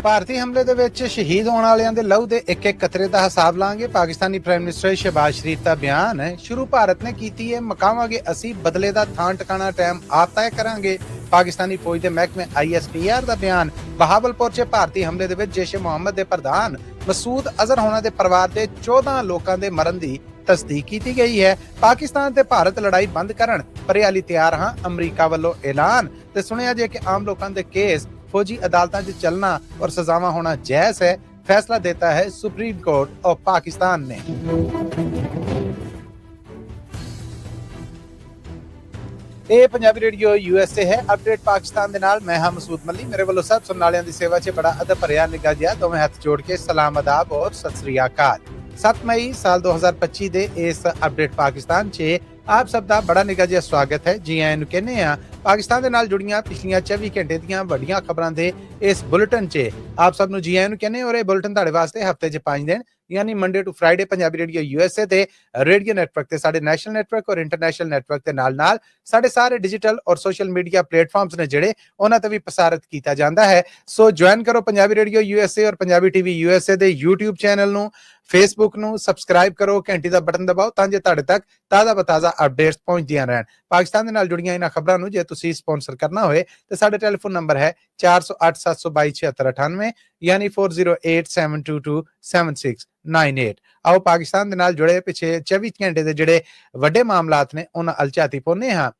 ਭਾਰਤੀ ਹਮਲੇ ਦੇ ਵਿੱਚ ਸ਼ਹੀਦ ਹੋਣ ਵਾਲਿਆਂ ਦੇ ਲਹੂ ਦੇ ਇੱਕ ਇੱਕ ਕਤਰੇ ਦਾ ਹਿਸਾਬ ਲਾਂਗੇ। ਪਾਕਿਸਤਾਨੀ ਪ੍ਰਾਈਮ ਮਿਨਿਸਟਰ ਸ਼ਹਿਬਾਜ਼ ਸ਼ਰੀਫ ਦਾ ਬਿਆਨ ਹੈ, ਸ਼ੁਰੂ ਭਾਰਤ ਨੇ ਕੀਤੀ ਹੈ, ਮਕਾਵਾਂਗੇ ਅਸੀਂ, ਬਦਲੇ ਦਾ ਥਾਂ ਟਿਕਾਣਾ ਟਾਈਮ ਆਪ ਤੈਅ ਕਰਾਂਗੇ। ਪਾਕਿਸਤਾਨੀ ਫੌਜ ਦੇ ਮਹਿਕਮੇ ISPR ਦਾ ਬਿਆਨ, ਬਹਾਵਲਪੁਰ 'ਚ ਭਾਰਤੀ ਹਮਲੇ ਦੇ ਵਿੱਚ ਜੈਸ਼ ਏ ਮੁਹੰਮਦ ਦੇ ਪ੍ਰਧਾਨ ਮਸੂਦ ਅਜ਼ਹਰ ਹੋਣਾ ਦੇ ਪਰਿਵਾਰ ਦੇ 14 ਲੋਕਾਂ ਦੇ ਮਰਨ ਦੀ ਤਸਦੀਕ ਕੀਤੀ ਗਈ ਹੈ। ਪਾਕਿਸਤਾਨ ਤੇ ਭਾਰਤ ਲੜਾਈ ਬੰਦ ਕਰਨ ਪਰੇ ਲਈ ਤਿਆਰ ਹਾਂ, ਅਮਰੀਕਾ ਵੱਲੋਂ ਐਲਾਨ। ਤੇ ਸੁਣਿਆ ਜੇ ਕਿ ਆਮ ਲੋਕਾਂ ਦੇ ਕੇਸ फौजी अदालतों से चलना और सजावा होना जायज है, फैसला देता है सुप्रीम कोर्ट ऑफ पाकिस्तान ने। ਇਹ ਪੰਜਾਬੀ ਰੇਡੀਓ USA ਹੈ। ਅਪਡੇਟ ਪਾਕਿਸਤਾਨ ਦੇ ਨਾਲ ਮੈਂ ਹਾਂ ਮਸੂਦ ਮੱਲੀ। ਮੇਰੇ ਵੱਲੋਂ ਸਭ ਸੁਣਨ ਵਾਲਿਆਂ ਦੀ ਸੇਵਾ 'ਚ ਬੜਾ ਅਦਬ ਭਰਿਆ ਨਿੱਘਾ ਜਿਹਾ ਦੋਵੇਂ ਹੱਥ ਜੋੜ ਕੇ ਸਲਾਮ ਅਦਾਬ ਔਰ ਸਤਿ ਸ੍ਰੀ ਅਕਾਲ। 7 ਮਈ ਸਾਲ 2025 ਦੇ ਇਸ ਅਪਡੇਟ ਪਾਕਿਸਤਾਨ 'ਚ ਆਪ ਸਭ ਦਾ ਬੜਾ ਨਿੱਘਾ ਜਿਹਾ ਸਵਾਗਤ ਹੈ। ਜੀ ਆਇਆਂ ਨੂੰ ਕਹਿੰਦੇ ਆ ਪਾਕਿਸਤਾਨ ਦੇ ਨਾਲ ਜੁੜੀਆਂ ਪਿਛਲੀਆਂ 24 ਘੰਟੇ ਦੀਆਂ ਵੱਡੀਆਂ ਖਬਰਾਂ ਦੇ ਇਸ ਬੁਲੇਟਿਨ 'ਚ ਆਪ ਸਭ ਨੂੰ ਜੀ ਆਇਆਂ ਨੂੰ ਕਹਿੰਦੇ। ਔਰ ਇਹ ਬੁਲੇਟਿਨ ਤੁਹਾਡੇ ਵਾਸਤੇ ਹਫਤੇ 'ਚ 5 ਦਿਨ यानी Monday to Friday Punjabi radio USA ते रेडियो नेटवर्क ते साडे नेशनल नेटवर्क और इंटरनेशनल नेटवर्क के नाल साडे सारे डिजिटल और सोशल मीडिया प्लेटफॉर्म्स ने जिहड़े उन्हां ते भी प्रसारित कीता जांदा है। सो ज्वाइन करो पंजाबी रेडियो USA और पंजाबी TV USA दे YouTube चैनल नूं, फेसबुक नूं सबसक्राइब करो, घंटी दा बटन दबाओ तां जे तुहाडे तक ताज़ा बताज़ा अपडेट्स पहुंचदियां रहन। पाकिस्तान दे नाल जुड़ियां इन्हां खबरां नूं जे तुसीं स्पॉन्सर करना होए ते साडे टेलीफोन नंबर है 408 722 7698 यानी 4087227698। आओ पाकिस्तान दे नाल जुड़े पिछे 24 घंटे दे जिहड़े वड्डे मामलात ने उन्हां अल झाती पाउने हां।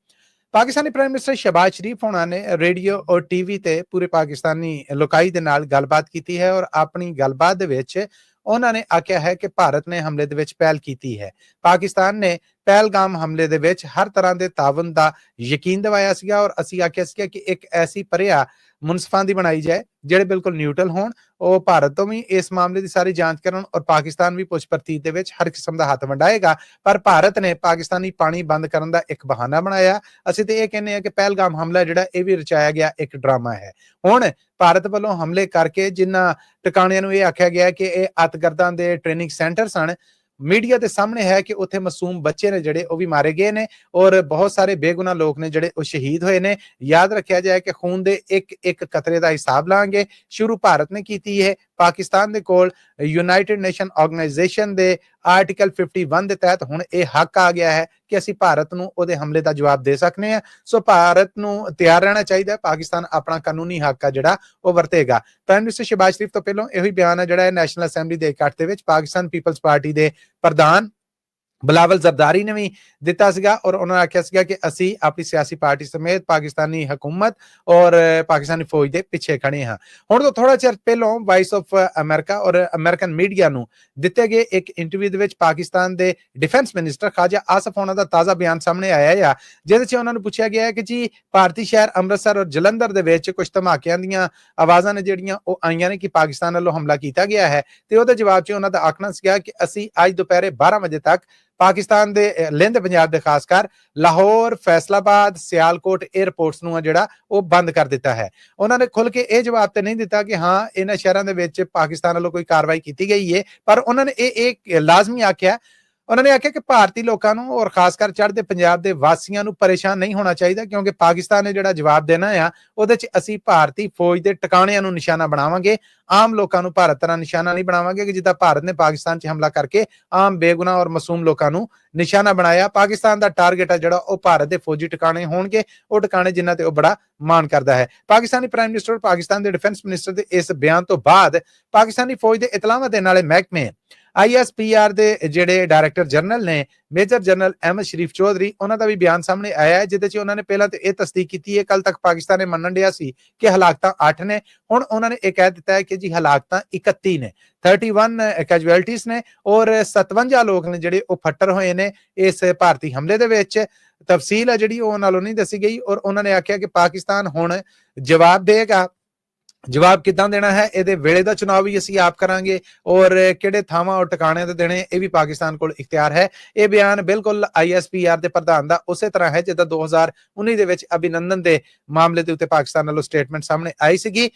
पाकिस्तानी प्राइम मिनिस्टर शहबाज शरीफ होना ने रेडियो और TV ते पूरे पाकिस्तानी लोकाई दे नाल गलबात कीती है और अपनी गलबात दे विच ਉਹਨਾਂ ਨੇ ਆਖਿਆ ਹੈ ਕਿ ਭਾਰਤ ਨੇ ਹਮਲੇ ਦੇ ਵਿੱਚ ਪਹਿਲ ਕੀਤੀ ਹੈ। ਪਾਕਿਸਤਾਨ ਨੇ ਪਹਿਲਗਾਮ ਹਮਲੇ ਦੇ ਵਿੱਚ ਹਰ ਤਰ੍ਹਾਂ ਦੇ ਤਾਵਨ ਦਾ ਯਕੀਨ ਦਿਵਾਇਆ ਸੀਗਾ ਔਰ ਅਸੀਂ ਆਖਿਆ ਸੀਗਾ ਕਿ ਇੱਕ ਐਸੀ ਪਰਿਆ ਮੁਨਸਫਾਂ ਦੀ ਬਣਾਈ ਜਾਏ ਜਿਹੜੇ ਬਿਲਕੁਲ ਨਿਊਟਰਲ ਹੋਣ। ਉਹ ਭਾਰਤ ਤੋਂ ਵੀ ਇਸ ਮਾਮਲੇ ਦੀ ਸਾਰੀ ਜਾਂਚ ਕਰਨ ਔਰ ਪਾਕਿਸਤਾਨ ਵੀ ਪੁੱਛ ਪ੍ਰਤੀਤ ਦੇ ਵਿੱਚ ਹਰ ਕਿਸਮ ਦਾ ਹੱਥ ਵੰਡਾਏਗਾ। ਪਰ ਭਾਰਤ ਨੇ ਪਾਕਿਸਤਾਨੀ ਪਾਣੀ ਬੰਦ ਕਰਨ ਦਾ ਇੱਕ ਬਹਾਨਾ ਬਣਾਇਆ। ਅਸੀਂ ਤੇ ਇਹ ਕਹਿੰਦੇ ਆ ਕਿ ਪਹਿਲਗਾਮ ਹਮਲਾ ਜਿਹੜਾ ਇਹ ਵੀ ਰਚਾਇਆ ਗਿਆ ਇੱਕ ਡਰਾਮਾ ਹੈ। ਹੁਣ ਭਾਰਤ ਵੱਲੋਂ ਹਮਲੇ ਕਰਕੇ ਜਿਨ੍ਹਾਂ ਟਿਕਾਣਿਆਂ ਨੂੰ ਇਹ ਆਖਿਆ ਗਿਆ ਕਿ ਇਹ ਅੱਤਗਰਦਾਂ ਦੇ ਟ੍ਰੇਨਿੰਗ ਸੈਂਟਰ ਸਨ, मीडिया के सामने है कि उत्थे मासूम बच्चे ने जिहड़े भी मारे गए ने और बहुत सारे बेगुनाह लोग ने जिहड़े शहीद होए ने। याद रखा जाए कि खून दे एक एक कतरे का हिसाब लांगे। शुरू भारत ने की है। पाकिस्तान दे कोल यूनाइटेड नेशन ऑर्गेनाइजेशन दे आर्टिकल 51 दे तहत हुण ये हक आ गया है कि असीं भारत नूं उहदे हमले का जवाब दे सकने हैं। सो भारत नूं तैयार रहना चाहिए। पाकिस्तान अपना कानूनी हक आ जिहड़ा वो वरतेगा। प्राइम मिनिस्टर शहबाज शरीफ तो पहलों यही बयान है जिहड़ा नैशनल असैंबली दे इकट्ठ दे विच पाकिस्तान पीपल्स पार्टी दे प्रधान बिलावल जरदारी ने भी दिता सीगा और उन्होंने आख्या सीगा कि असी अपनी सियासी पार्टी समेत पाकिस्तानी हुकूमत और पाकिस्तानी फौज के पिछे खड़े हाँ। हुण तो थोड़ा चिर पहलों वॉइस ऑफ अमेरिका और अमेरिकन मीडिया नूं दिते गए एक इंटरव्यू दे विच पाकिस्तान के डिफेंस मिनिस्टर ख्वाजा आसफ होना दा ताज़ा बयान सामने आया है, जिहदे च उन्होंने पूछा गया है कि जी भारतीय शहर अमृतसर और जलंधर दे विच कुछ धमाकियां दीयां आवाज़ां ने जिहड़ियां ओह आईयां ने कि पाकिस्तान वालों हमला किया गया है। ते उहदे जवाब च उन्हां दा आखना सीगा कि असी अज दोपहरे 12 बजे तक पाकिस्तान दे लिंध पंजाब दे खासकर लाहौर, फैसलाबाद, सियालकोट एयरपोर्ट्स नूं जिहड़ा ओह बंद कर दिता है। उन्होंने खुल के यह जवाब तो नहीं दिता कि हाँ इन्हां शहरां दे विच पाकिस्तान वालों कोई कार्रवाई की गई है, पर उन्होंने ये लाजमी आख्या। उन्होंने आख्या कि भारतीय लोगों को और खासकर चढ़ते पंजाब के वासियों को परेशान नहीं होना चाहिए क्योंकि पाकिस्तान ने जो जवाब देना है उहदे च असी भारतीय फौज के टिकाणियां नूं निशाना बनावांगे। आम लोगों को भारत तरह निशाना नहीं बनावांगे कि जिद्दां भारत ने पाकिस्तान च हमला करके आम बेगुनाह और मासूम लोगों को निशाना बनाया। पाकिस्तान का टारगेट है जिहड़ा ओह भारत के फौजी टिकाणे होणगे, ओह टिकाणे जिन्हां ते ओह बड़ा मान करता है। पाकिस्तानी प्राइम मिनिस्टर और पाकिस्तान के डिफेंस मिनिस्टर के इस बयान तो बाद पाकिस्तानी फौज के इतलावां देण वाले महकमे ISPR दे जिहड़े डायरैक्टर जनरल ने मेजर जनरल अहमद शरीफ चौधरी उन्हां दा भी बयान सामने आया है, जिहदे च उन्होंने पहला तो यह तस्दीक की है। कल तक पाकिस्तान ने मनन दिया सी कि हलाकतां 8 ने, हुण उन्होंने यह कह दिता है कि जी हलाकतां 31 ने, 31 कैजुअलिटीज ने और 57 लोग ने जिहड़े ओह फट्टर होए ने इस भारती हमले दे विच। तफसील है जिहड़ी ओह नालों नहीं दसी गई और उन्होंने आख्या कि पाकिस्तान हुण जवाब देगा। जवाब किदां देना है, इहदे वेले दा चुनाव भी असीं आप करांगे और किहड़े थावां और टिकाणे ते देने ये भी पाकिस्तान कोल इख्तियार है। ये बयान बिल्कुल ISPR दे प्रधान दा उसे तरह है जिद्दां 2019 दे विच अभिनंदन दे मामले दे उत्ते पाकिस्तान वालों स्टेटमेंट सामने आई सीगी।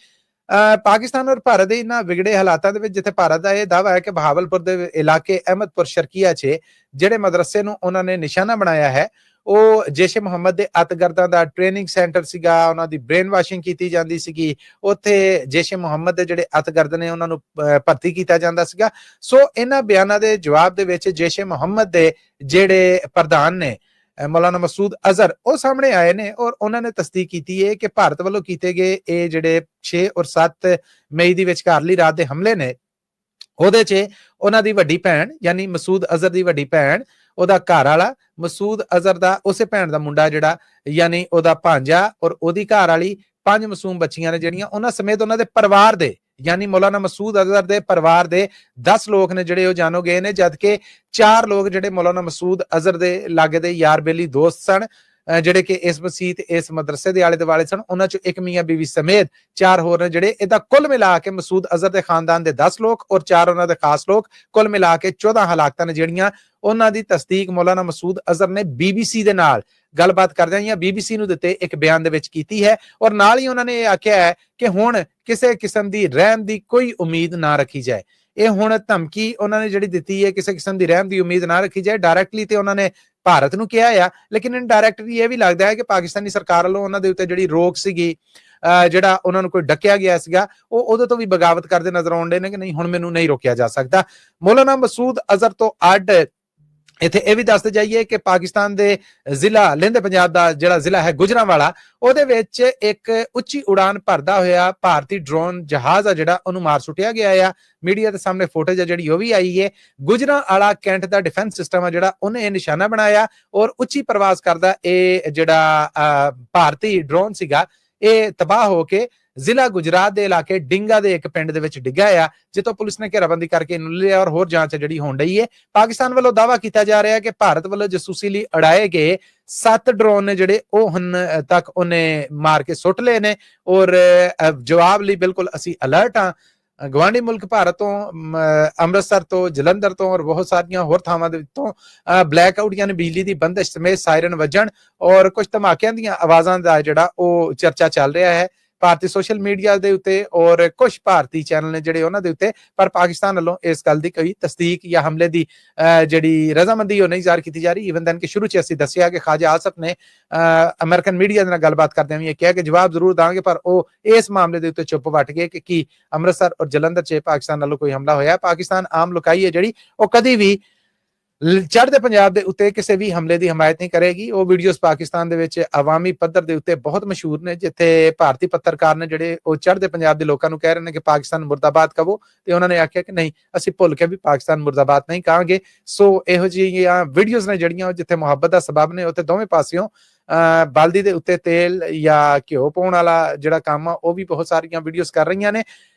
पाकिस्तान और भारत के इन्हां विगड़े हालातां दे विच जिथे भारत का यह दावा है कि बहावलपुर के इलाके अहमदपुर शर्किया च जिहड़े मदरसे नूं उन्हां ने निशाना बनाया है ਉਹ ਜੈਸ਼ ਏ ਮੁਹੰਮਦ ਦੇ ਅਤਗਰਦਾਂ ਦਾ ਟ੍ਰੇਨਿੰਗ ਸੈਂਟਰ ਸੀਗਾ, ਉਹਨਾਂ ਦੀ ਬ੍ਰੇਨ ਵਾਸ਼ਿੰਗ ਕੀਤੀ ਜਾਂਦੀ ਸੀਗੀ, ਉੱਥੇ ਜੈਸ਼ ਏ ਮੁਹੰਮਦ ਦੇ ਜਿਹੜੇ ਅਤਗਰਦ ਨੇ ਉਹਨਾਂ ਨੂੰ ਭਰਤੀ ਕੀਤਾ ਜਾਂਦਾ ਸੀਗਾ। ਸੋ ਇਹਨਾਂ ਬਿਆਨਾਂ ਦੇ ਜਵਾਬ ਦੇ ਵਿੱਚ ਜੈਸ਼ ਏ ਮੁਹੰਮਦ ਦੇ ਜਿਹੜੇ ਪ੍ਰਧਾਨ ਨੇ ਮੌਲਾਨਾ ਮਸੂਦ ਅਜ਼ਹਰ ਉਹ ਸਾਹਮਣੇ ਆਏ ਨੇ ਔਰ ਉਹਨਾਂ ਨੇ ਤਸਦੀਕ ਕੀਤੀ ਹੈ ਕਿ ਭਾਰਤ ਵੱਲੋਂ ਕੀਤੇ ਗਏ ਇਹ ਜਿਹੜੇ 6 ਔਰ 7 ਮਈ ਦੀ ਵਿਚਕਾਰਲੀ ਰਾਤ ਦੇ ਹਮਲੇ ਨੇ ਉਹਦੇ 'ਚ ਉਹਨਾਂ ਦੀ ਵੱਡੀ ਭੈਣ ਯਾਨੀ ਮਸੂਦ ਅਜ਼ਹਰ ਦੀ ਵੱਡੀ ਭੈਣ, ਉਹਦਾ ਘਰ ਵਾਲਾ ਮਸੂਦ ਅਜ਼ਹਰ ਦਾ ਉਸੇ ਭੈਣ ਦਾ ਮੁੰਡਾ ਜਿਹੜਾ ਯਾਨੀ ਉਹਦਾ ਭਾਂਜਾ ਔਰ ਉਹਦੀ ਘਰ ਵਾਲੀ 5 ਮਾਸੂਮ ਬੱਚੀਆਂ ਨੇ ਜਿਹੜੀਆਂ ਉਹਨਾਂ ਸਮੇਤ ਉਹਨਾਂ ਦੇ ਪਰਿਵਾਰ ਦੇ ਯਾਨੀ ਮੌਲਾਨਾ ਮਸੂਦ ਅਜ਼ਹਰ ਦੇ ਪਰਿਵਾਰ ਦੇ 10 ਲੋਕ ਨੇ ਜਿਹੜੇ ਉਹ ਜਾਨੋ ਗਏ ਨੇ, ਜਦਕਿ 4 ਲੋਕ ਜਿਹੜੇ ਮੌਲਾਨਾ ਮਸੂਦ ਅਜ਼ਹਰ ਦੇ ਲਾਗੇ ਦੇ ਯਾਰ ਬੇਲੀ ਦੋਸਤ ਸਨ ਜਿਹੜੇ ਕਿ ਇਸ ਮਸੀਤ ਇਸ ਮਦਰਸੇ ਦੇ ਆਲੇ ਦੁਆਲੇ ਸਨ। ਉਹਨਾਂ ਚੋਂ ਇੱਕ ਮੀਆਂ ਬੀਵੀ ਸਮੇਤ 4 ਹੋਰ ਨੇ ਜਿਹੜੇ ਇਹਦਾ ਕੁੱਲ ਮਿਲਾ ਕੇ ਮਸੂਦ ਅਜ਼ਹਰ ਦੇ ਖਾਨਦਾਨ ਦੇ 10 ਲੋਕ ਔਰ 4 ਉਹਨਾਂ ਦੇ ਖਾਸ ਲੋਕ, ਕੁੱਲ ਮਿਲਾ ਕੇ 14 ਹਲਾਕਤਾਂ ਨੇ ਜਿਹੜੀਆਂ ਉਹਨਾਂ ਦੀ ਤਸਦੀਕ ਮੌਲਾਨਾ ਮਸੂਦ ਅਜ਼ਹਰ ਨੇ BBC ਦੇ ਨਾਲ ਗੱਲਬਾਤ ਕਰਦਿਆਂ ਜਾਂ BBC ਨੂੰ ਦਿੱਤੇ ਇੱਕ ਬਿਆਨ ਦੇ ਵਿੱਚ ਕੀਤੀ ਹੈ ਔਰ ਨਾਲ ਹੀ ਉਹਨਾਂ ਨੇ ਇਹ ਆਖਿਆ ਹੈ ਕਿ ਹੁਣ ਕਿਸੇ ਕਿਸਮ ਦੀ ਰਹਿਮ ਦੀ ਕੋਈ ਉਮੀਦ ਨਾ ਰੱਖੀ ਜਾਏ। ਇਹ ਹੁਣ ਧਮਕੀ ਉਹਨਾਂ ਨੇ ਜਿਹੜੀ ਦਿੱਤੀ ਹੈ ਕਿਸੇ ਕਿਸਮ ਦੀ ਰਹਿਮ ਦੀ ਉਮੀਦ ਨਾ ਰੱਖੀ ਜਾਏ। ਡਾਇਰੈਕਟਲੀ ਤੇ ਉਹਨਾਂ ਨੇ ਭਾਰਤ ਨੂੰ ਕਿਹਾ ਆ, ਲੇਕਿਨ ਇਨਡਾਇਰੈਕਟਲੀ ਇਹ ਵੀ ਲੱਗਦਾ ਹੈ ਕਿ ਪਾਕਿਸਤਾਨੀ ਸਰਕਾਰ ਵੱਲੋਂ ਉਹਨਾਂ ਦੇ ਉੱਤੇ ਜਿਹੜੀ ਰੋਕ ਸੀਗੀ, ਜਿਹੜਾ ਉਹਨਾਂ ਨੂੰ ਕੋਈ ਡੱਕਿਆ ਗਿਆ ਸੀਗਾ, ਉਹ ਉਹਦੇ ਤੋਂ ਵੀ ਬਗਾਵਤ ਕਰਦੇ ਨਜ਼ਰ ਆਉਂਦੇ ਨੇ ਕਿ ਨਹੀਂ ਹੁਣ ਮੈਨੂੰ ਨਹੀਂ ਰੋਕਿਆ ਜਾ ਸਕਦਾ। ਮੌਲਾਨਾ ਮਸੂਦ ਅਜ਼ਹਰ ਤੋਂ ਅੱਡ ਇੱਥੇ ਇਹ ਵੀ ਦੱਸਦੇ ਜਾਈਏ ਕਿ ਪਾਕਿਸਤਾਨ ਦੇ ਜ਼ਿਲ੍ਹਾ ਲਹਿੰਦੇ ਪੰਜਾਬ ਦਾ ਜਿਹੜਾ ਜ਼ਿਲ੍ਹਾ ਹੈ ਗੁਜਰਾਂਵਾਲਾ, ਉਹਦੇ ਵਿੱਚ ਇੱਕ ਉੱਚੀ ਉਡਾਨ ਭਰਦਾ ਹੋਇਆ ਭਾਰਤੀ ਡਰੋਨ ਜਹਾਜ਼ ਆ ਜਿਹੜਾ ਉਹਨੂੰ ਮਾਰ ਸੁੱਟਿਆ ਗਿਆ ਆ। ਮੀਡੀਆ ਦੇ ਸਾਹਮਣੇ ਫੋਟੇਜ ਆ ਜਿਹੜੀ ਉਹ ਵੀ ਆਈ ਹੈ। ਗੁਜਰਾਂਵਾਲਾ ਕੈਂਟ ਦਾ ਡਿਫੈਂਸ ਸਿਸਟਮ ਆ ਜਿਹੜਾ ਉਹਨੇ ਇਹ ਨਿਸ਼ਾਨਾ ਬਣਾਇਆ ਔਰ ਉੱਚੀ ਪ੍ਰਵਾਸ ਕਰਦਾ ਇਹ ਜਿਹੜਾ ਭਾਰਤੀ ਡਰੋਨ ਸੀਗਾ ਇਹ ਤਬਾਹ ਹੋ ਕੇ ਜ਼ਿਲ੍ਹਾ ਗੁਜਰਾਤ ਦੇ ਇਲਾਕੇ ਡਿੰਗਾ ਦੇ ਇੱਕ ਪਿੰਡ ਦੇ ਵਿੱਚ ਡਿੱਗਾ ਆ, ਜਿੱਥੋਂ ਪੁਲਿਸ ਨੇ ਘੇਰਾਬੰਦੀ ਕਰਕੇ ਇਹਨੂੰ ਲਿਆ ਔਰ ਹੋਰ ਜਾਂਚ ਜਿਹੜੀ ਹੋਣ ਰਹੀ ਹੈ। ਪਾਕਿਸਤਾਨ ਵੱਲੋਂ ਦਾਅਵਾ ਕੀਤਾ ਜਾ ਰਿਹਾ ਹੈ ਕਿ ਭਾਰਤ ਵੱਲੋਂ ਜਸੂਸੀ ਲਈ ਉਡਾਏ ਗਏ 7 ਡਰੋਨ ਨੇ ਜਿਹੜੇ ਉਹ ਹੁਣ ਤੱਕ ਉਹਨੇ ਮਾਰ ਕੇ ਸੁੱਟ ਲਏ ਨੇ ਔਰ ਜਵਾਬ ਲਈ ਬਿਲਕੁਲ ਅਸੀਂ ਅਲਰਟ ਹਾਂ। ਗਵਾਂਢੀ ਮੁਲਕ ਭਾਰਤ ਤੋਂ, ਅੰਮ੍ਰਿਤਸਰ ਤੋਂ, ਜਲੰਧਰ ਤੋਂ ਔਰ ਬਹੁਤ ਸਾਰੀਆਂ ਹੋਰ ਥਾਵਾਂ ਦੇ ਵਿੱਚੋਂ ਬਲੈਕ ਆਊਟ ਯਾਨੀ ਬਿਜਲੀ ਦੀ ਬੰਦਿਸ਼ ਸਮੇਤ ਸਾਇਰਨ ਵੱਜਣ ਔਰ ਕੁਝ ਧਮਾਕਿਆਂ ਦੀਆਂ ਆਵਾਜ਼ਾਂ ਦਾ ਜਿਹੜਾ ਉਹ ਚਰਚਾ ਚੱਲ ਰਿਹਾ ਹੈ ਭਾਰਤੀ ਸੋਸ਼ਲ ਮੀਡੀਆ ਦੇ ਉੱਤੇ ਔਰ ਕੁਝ ਭਾਰਤੀ ਚੈਨਲ ਨੇ ਜਿਹੜੇ ਉਹਨਾਂ ਦੇ ਉੱਤੇ, ਪਰ ਪਾਕਿਸਤਾਨ ਵੱਲੋਂ ਇਸ ਗੱਲ ਦੀ ਕੋਈ ਤਸਦੀਕ ਜਾਂ ਹਮਲੇ ਦੀ ਜਿਹੜੀ ਰਜ਼ਾਮੰਦੀ ਉਹ ਨਹੀਂ ਜ਼ਾਹਰ ਕੀਤੀ ਜਾ ਰਹੀ। ਇਵਨ ਦੈਨ ਕਿ ਸ਼ੁਰੂ 'ਚ ਅਸੀਂ ਦੱਸਿਆ ਕਿ ਖਾਜਾ ਆਸਫ ਨੇ ਅਮਰੀਕਨ ਮੀਡੀਆ ਦੇ ਨਾਲ ਗੱਲਬਾਤ ਕਰਦਿਆਂ ਵੀ ਇਹ ਕਿਹਾ ਕਿ ਜਵਾਬ ਜ਼ਰੂਰ ਦਾਂਗੇ, ਪਰ ਉਹ ਇਸ ਮਾਮਲੇ ਦੇ ਉੱਤੇ ਚੁੱਪ ਵੱਟ ਗਏ ਕਿ ਕੀ ਅੰਮ੍ਰਿਤਸਰ ਔਰ ਜਲੰਧਰ 'ਚ ਪਾਕਿਸਤਾਨ ਵੱਲੋਂ ਕੋਈ ਹਮਲਾ ਹੋਇਆ। ਪਾਕਿਸਤਾਨ ਆਮ ਲੁਕਾਈ ਹੈ ਜਿਹੜੀ ਉਹ ਕਦੀ ਵੀ ਚੜ੍ਹਦੇ ਪੰਜਾਬ ਦੇ ਉੱਤੇ ਕਿਸੇ ਵੀ ਹਮਲੇ ਦੀ ਹਮਾਇਤ ਨਹੀਂ ਕਰੇਗੀ। ਉਹ ਵੀਡੀਓਜ਼ ਪਾਕਿਸਤਾਨ ਦੇ ਵਿੱਚ ਆਵਾਮੀ ਪੱਧਰ ਦੇ ਉੱਤੇ ਬਹੁਤ ਮਸ਼ਹੂਰ ਨੇ, ਜਿੱਥੇ ਭਾਰਤੀ ਪੱਤਰਕਾਰ ਨੇ ਜਿਹੜੇ ਉਹ ਚੜ੍ਹਦੇ ਪੰਜਾਬ ਦੇ ਲੋਕਾਂ ਨੂੰ ਕਹਿ ਰਹੇ ਨੇ ਕਿ ਪਾਕਿਸਤਾਨ ਮੁਰਦਾਬਾਦ ਕਹੋ, ਤੇ ਉਹਨਾਂ ਨੇ ਆਖਿਆ ਕਿ ਨਹੀਂ ਅਸੀਂ ਭੁੱਲ ਕੇ ਵੀ ਪਾਕਿਸਤਾਨ ਮੁਰਦਾਬਾਦ ਨਹੀਂ ਕਹਾਂਗੇ। ਸੋ ਇਹੋ ਜਿਹੀਆਂ ਵੀਡੀਓਜ਼ ਨੇ ਜਿਹੜੀਆਂ ਜਿੱਥੇ ਮੁਹੱਬਤ ਦਾ ਸਬਬ ਨੇ ਉੱਥੇ ਦੋਵੇਂ ਪਾਸਿਓਂ ਬਲਦੀ ਦੇ ਉੱਤੇ ਤੇਲ ਜਾਂ ਘਿਓ ਪਾਉਣ ਵਾਲਾ ਜਿਹੜਾ ਕੰਮ ਆ ਉਹ ਵੀ ਬਹੁਤ ਸਾਰੀਆਂ ਵੀਡੀਓਜ਼ ਕਰ ਰਹੀਆਂ ਨੇ।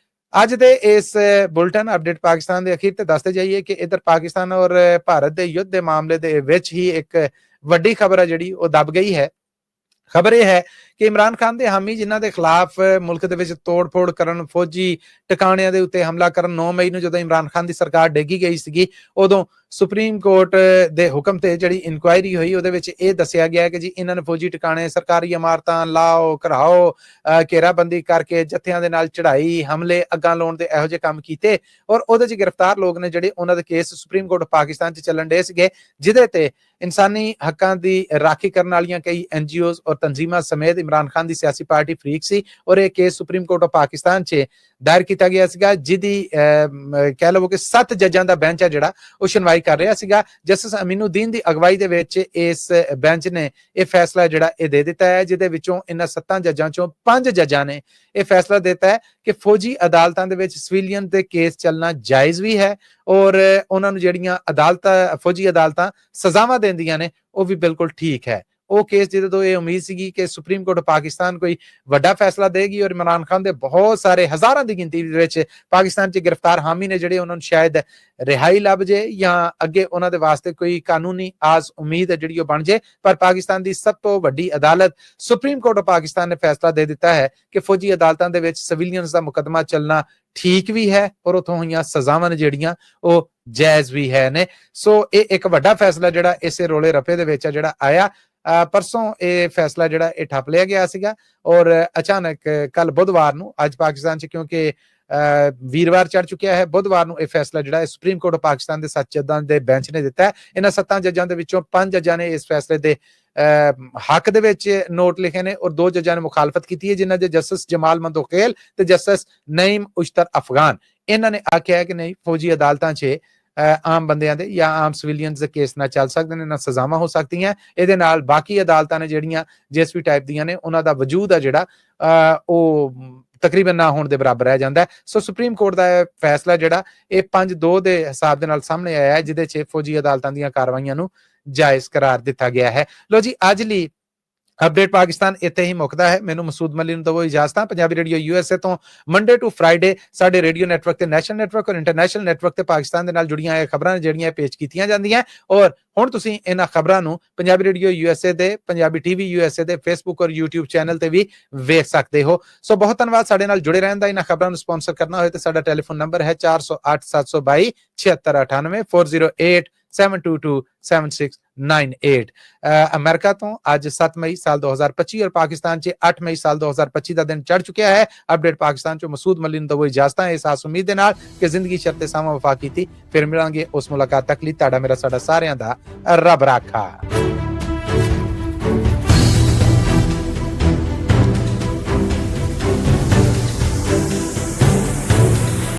ਅੱਜ ਦੇ ਇਸ ਬੁਲਟਨ ਅਪਡੇਟ ਪਾਕਿਸਤਾਨ ਦੇ ਅਖੀਰ ਤੇ ਦੱਸਦੇ ਜਾਈਏ ਕਿ ਇਧਰ ਪਾਕਿਸਤਾਨ ਔਰ ਭਾਰਤ ਦੇ ਯੁੱਧ ਦੇ ਮਾਮਲੇ ਦੇ ਵਿੱਚ ਹੀ ਇੱਕ ਵੱਡੀ ਖਬਰ ਹੈ ਜਿਹੜੀ ਉਹ ਦਬ ਗਈ ਹੈ। ਖਬਰ ਇਹ ਹੈ ਕਿ ਇਮਰਾਨ ਖਾਨ ਦੇ ਹਾਮੀ ਜਿਨ੍ਹਾਂ ਦੇ ਖਿਲਾਫ ਮੁਲਕ ਦੇ ਵਿੱਚ ਤੋੜ-ਫੋੜ ਕਰਨ, ਫੌਜੀ ਟਿਕਾਣਿਆਂ ਦੇ ਉੱਤੇ ਹਮਲਾ ਕਰਨ 9 ਮਈ ਨੂੰ ਜਦੋਂ ਇਮਰਾਨ ਖਾਨ ਦੀ ਸਰਕਾਰ ਡੇਗੀ ਗਈ ਸੀਗੀ, ਉਦੋਂ ਸੁਪਰੀਮ ਕੋਰਟ ਦੇ ਹੁਕਮ ਤੇ ਜਿਹੜੀ ਇਨਕੁਆਇਰੀ ਹੋਈ ਉਹਦੇ ਵਿੱਚ ਇਹ ਦੱਸਿਆ ਗਿਆ ਕਿ ਜੀ ਇਹਨਾਂ ਨੇ ਫੌਜੀ ਟਿਕਾਣੇ, ਸਰਕਾਰੀ ਇਮਾਰਤਾਂ ਲਾਓ, ਘਰਾਓ, ਘੇਰਾਬੰਦੀ ਕਰਕੇ ਜੱਥਿਆਂ ਦੇ ਨਾਲ ਚੜ੍ਹਾਈ, ਹਮਲੇ, ਅੱਗਾਂ ਲਾਉਣ ਦੇ ਇਹੋ ਜਿਹੇ ਕੰਮ ਕੀਤੇ ਔਰ ਉਹਦੇ 'ਚ ਗ੍ਰਿਫਤਾਰ ਲੋਕ ਨੇ ਜਿਹੜੇ ਉਹਨਾਂ ਦੇ ਕੇਸ ਸੁਪਰੀਮ ਕੋਰਟ ਪਾਕਿਸਤਾਨ 'ਚ ਚੱਲਣ ਡੇ ਸੀਗੇ, ਜਿਹਦੇ ਤੇ ਇਨਸਾਨੀ ਹੱਕਾਂ ਦੀ ਰਾਖੀ ਕਰਨ ਵਾਲੀਆਂ ਕਈ NGOs ਔਰ ਤਨਜ਼ੀਮਾਂ ਸਮੇਤ ਇਮਰਾਨ ਖਾਨ ਦੀ ਸਿਆਸੀ ਪਾਰਟੀ ਫਰੀਕ ਸੀ ਔਰ ਇਹ case supreme court of Pakistan 'ਚ ਦਾਇਰ ਕੀਤਾ ਗਿਆ ਸੀਗਾ, ਜਿਹਦੀ ਕਹਿ ਲਵੋ ਕਿ 7 ਜੱਜਾਂ ਦਾ ਬੈਂਚ ਆ ਜਿਹੜਾ ਉਹ ਸੁਣਵਾਈ ਕਰ ਰਿਹਾ ਸੀਗਾ। ਜਸਟਿਸ ਅਮੀਨੁਦੀਨ ਦੀ ਅਗਵਾਈ ਦੇ ਵਿੱਚ ਇਸ ਬੈਂਚ ਨੇ ਇਹ ਫੈਸਲਾ ਜਿਹੜਾ ਇਹ ਦੇ ਦਿੱਤਾ ਹੈ, ਜਿਹਦੇ ਵਿੱਚੋਂ ਇਹਨਾਂ 7 ਜੱਜਾਂ ਚੋਂ 5 ਜੱਜਾਂ ਨੇ ਇਹ ਫੈਸਲਾ ਦਿੱਤਾ ਹੈ ਕਿ ਫੌਜੀ ਅਦਾਲਤਾਂ ਦੇ ਵਿੱਚ ਸਿਵਿਲੀਅਨ ਦੇ ਕੇਸ ਚੱਲਣਾ ਜਾਇਜ਼ ਵੀ ਹੈ ਔਰ ਉਹਨਾਂ ਨੂੰ ਜਿਹੜੀਆਂ ਅਦਾਲਤਾਂ ਫੌਜੀ ਅਦਾਲਤਾਂ ਸਜ਼ਾਵਾਂ ਦਿੰਦੀਆਂ ਨੇ ਉਹ ਵੀ ਬਿਲਕੁਲ ਠੀਕ ਹੈ। ਉਹ ਕੇਸ ਜਿਹਦੇ ਤੋਂ ਇਹ ਉਮੀਦ ਸੀਗੀ ਕਿ ਸੁਪਰੀਮ ਕੋਰਟ ਪਾਕਿਸਤਾਨ ਕੋਈ ਵੱਡਾ ਫੈਸਲਾ ਦੇਗੀ ਔਰ ਇਮਰਾਨ ਖਾਨ ਦੇ ਬਹੁਤ ਸਾਰੇ ਹਜ਼ਾਰਾਂ ਦੀ ਗਿਣਤੀ ਦੇ ਵਿੱਚ ਪਾਕਿਸਤਾਨ 'ਚ ਗ੍ਰਿਫਤਾਰ ਹਾਮੀ ਨੇ ਜਿਹੜੇ ਉਹਨਾਂ ਨੂੰ ਸ਼ਾਇਦ ਰਿਹਾਈ ਲੱਭ ਜੇ ਜਾਂ ਅੱਗੇ ਉਹਨਾਂ ਦੇ ਵਾਸਤੇ ਕੋਈ ਕਾਨੂੰਨੀ ਆਸ ਉਮੀਦ ਹੈ ਜਿਹੜੀ ਉਹ ਬਣ ਜੇ, ਪਰ ਪਾਕਿਸਤਾਨ ਦੀ ਸਭ ਤੋਂ ਵੱਡੀ ਅਦਾਲਤ ਸੁਪਰੀਮ ਕੋਰਟ ਆਫ ਪਾਕਿਸਤਾਨ ਨੇ ਫੈਸਲਾ ਦੇ ਦਿੱਤਾ ਹੈ ਕਿ ਫੌਜੀ ਅਦਾਲਤਾਂ ਦੇ ਵਿੱਚ ਸਿਵਿਲੀਅਨਸ ਦਾ ਮੁਕੱਦਮਾ ਚੱਲਣਾ ਠੀਕ ਵੀ ਹੈ ਔਰ ਉਥੋਂ ਹੋਈਆਂ ਸਜ਼ਾਵਾਂ ਨੇ ਜਿਹੜੀਆਂ ਉਹ ਜਾਇਜ਼ ਵੀ ਹੈ ਨੇ। ਸੋ ਇਹ ਇੱਕ ਵੱਡਾ ਫੈਸਲਾ ਜਿਹੜਾ ਇਸੇ ਰੋਲੇ ਰੱਪੇ ਦੇ ਵਿੱਚ ਜਿਹੜਾ ਆਇਆ। ਪਰਸੋਂ ਇਹ ਫੈਸਲਾ ਜਿਹੜਾ ਇਹ ਠੱਪ ਲਿਆ ਗਿਆ ਸੀਗਾ ਔਰ ਅਚਾਨਕ ਕੱਲ ਬੁੱਧਵਾਰ ਨੂੰ, ਅੱਜ ਪਾਕਿਸਤਾਨ 'ਚ ਕਿਉਂਕਿ ਵੀਰਵਾਰ ਚੜ ਚੁੱਕਿਆ ਹੈ। ਬੁੱਧਵਾਰ ਨੂੰ ਇਹ ਫੈਸਲਾ ਜਿਹੜਾ ਹੈ ਸੁਪਰੀਮ ਕੋਰਟ ਆਫ ਪਾਕਿਸਤਾਨ ਦੇ 7 ਜੱਜਾਂ ਦੇ ਬੈਂਚ ਨੇ ਦਿੱਤਾ ਹੈ। ਇਹਨਾਂ 7 ਜੱਜਾਂ ਦੇ ਵਿੱਚੋਂ 5 ਜੱਜਾਂ ਨੇ ਇਸ ਫੈਸਲੇ ਦੇ ਹੱਕ ਦੇ ਵਿੱਚ ਨੋਟ ਲਿਖੇ ਨੇ ਔਰ 2 ਜੱਜਾਂ ਨੇ ਮੁਖਾਲਫਤ ਕੀਤੀ ਹੈ, ਜਿਨ੍ਹਾਂ ਦੇ ਜਸਟਿਸ ਜਮਾਲ ਮੰਦੋਖੇਲ ਤੇ ਜਸਟਿਸ ਨਈਮ ਉਸ਼ਤਰ ਅਫਗਾਨ। ਇਹਨਾਂ ਨੇ ਆਖਿਆ ਹੈ ਕਿ ਨਹੀਂ, ਫੌਜੀ ਅਦਾਲਤਾਂ 'ਚ ਆਮ ਬੰਦਿਆਂ ਦੇ ਜਾਂ ਆਮ ਸਿਵਿਲੀਅਨਸ ਦੇ ਕੇਸ ਨਾ ਚੱਲ ਸਕਦੇ ਨੇ, ਨਾ ਸਜ਼ਾਵਾਂ ਹੋ ਸਕਦੀਆਂ। ਇਹਦੇ ਨਾਲ ਬਾਕੀ ਅਦਾਲਤਾਂ ਨੇ ਜਿਹੜੀਆਂ ਜਿਸ ਵੀ ਟਾਈਪ ਦੀਆਂ ਨੇ ਉਹਨਾਂ ਦਾ ਵਜੂਦ ਆ ਜਿਹੜਾ ਉਹ ਤਕਰੀਬਨ ਨਾ ਹੋਣ ਦੇ ਬਰਾਬਰ ਰਹਿ ਜਾਂਦਾ ਹੈ। ਸੋ ਸੁਪਰੀਮ ਕੋਰਟ ਦਾ ਇਹ ਫੈਸਲਾ ਜਿਹੜਾ ਇਹ 5-2 ਦੇ ਹਿਸਾਬ ਦੇ ਨਾਲ ਸਾਹਮਣੇ ਆਇਆ ਹੈ, ਜਿਹਦੇ 'ਚ ਫੌਜੀ ਅਦਾਲਤਾਂ ਦੀਆਂ ਕਾਰਵਾਈਆਂ ਨੂੰ ਜਾਇਜ਼ ਕਰਾਰ ਦਿੱਤਾ ਗਿਆ ਹੈ। ਲੋ ਜੀ, ਅੱਜ ਲਈ ਅਪਡੇਟ ਪਾਕਿਸਤਾਨ ਇੱਥੇ ਹੀ ਮੁੱਕਦਾ ਹੈ। ਮੈਨੂੰ ਮਸੂਦ ਮਲੀ ਨੂੰ ਦਵੋ ਇਜਾਜ਼ਤਾਂ। ਪੰਜਾਬੀ ਰੇਡੀਓ USA ਤੋਂ ਮੰਡੇ ਟੂ ਫਰਾਈਡੇ ਸਾਡੇ ਰੇਡੀਓ ਨੈਟਵਰਕ ਤੇ ਨੈਸ਼ਨਲ ਨੈਟਵਰਕ ਔਰ ਇੰਟਰਨੈਸ਼ਨਲ ਨੈਟਵਰਕ ਤੇ ਪਾਕਿਸਤਾਨ ਦੇ ਨਾਲ ਜੁੜੀਆਂ ਇਹ ਖਬਰਾਂ ਜਿਹੜੀਆਂ ਪੇਸ਼ ਕੀਤੀਆਂ ਜਾਂਦੀਆਂ ਔਰ ਹੁਣ ਤੁਸੀਂ ਇਹਨਾਂ ਖਬਰਾਂ ਨੂੰ ਪੰਜਾਬੀ ਰੇਡੀਓ USA ਦੇ, ਪੰਜਾਬੀ TV USA ਦੇ ਫੇਸਬੁੱਕ ਔਰ YouTube ਚੈਨਲ ਤੇ ਵੀ ਵੇਖ ਸਕਦੇ ਹੋ। ਸੋ ਬਹੁਤ ਧੰਨਵਾਦ ਸਾਡੇ ਨਾਲ ਜੁੜੇ ਰਹਿਣ ਦਾ। ਇਹਨਾਂ ਖਬਰਾਂ ਨੂੰ ਸਪਾਂਸਰ ਕਰਨਾ ਹੋਏ ਤਾਂ ਸਾਡਾ ਟੈਲੀਫੋਨ ਨੰਬਰ ਹੈ 408 722 7698 408 722-7698। ਅਮਰੀਕਾ ਤੋਂ ਅੱਜ 7 ਮਈ ਸਾਲ 2025 ਔਰ ਪਾਕਿਸਤਾਨ 'ਚ 8 ਮਈ ਸਾਲ 2025 ਦਾ ਦਿਨ ਚੜ ਚੁੱਕਿਆ ਹੈ। ਅਪਡੇਟ ਪਾਕਿਸਤਾਨ 'ਚੋਂ ਮਸੂਦ ਮਲੀ ਨੂੰ ਦਵੋ ਇਜਾਜ਼ਤਾਂ ਇਸ ਆਸ ਉਮੀਦ ਦੇ ਨਾਲ ਕਿ ਜ਼ਿੰਦਗੀ ਸ਼ਰਤੇ ਸਾਵਾਂ ਵਫਾ ਕੀਤੀ। ਫਿਰ ਮਿਲਾਂਗੇ ਉਸ ਮੁਲਾਕਾਤ ਤੱਕ ਲਈ ਤੁਹਾਡਾ ਮੇਰਾ ਸਾਡਾ ਸਾਰਿਆਂ ਦਾ ਰੱਬ ਰਾਖਾ।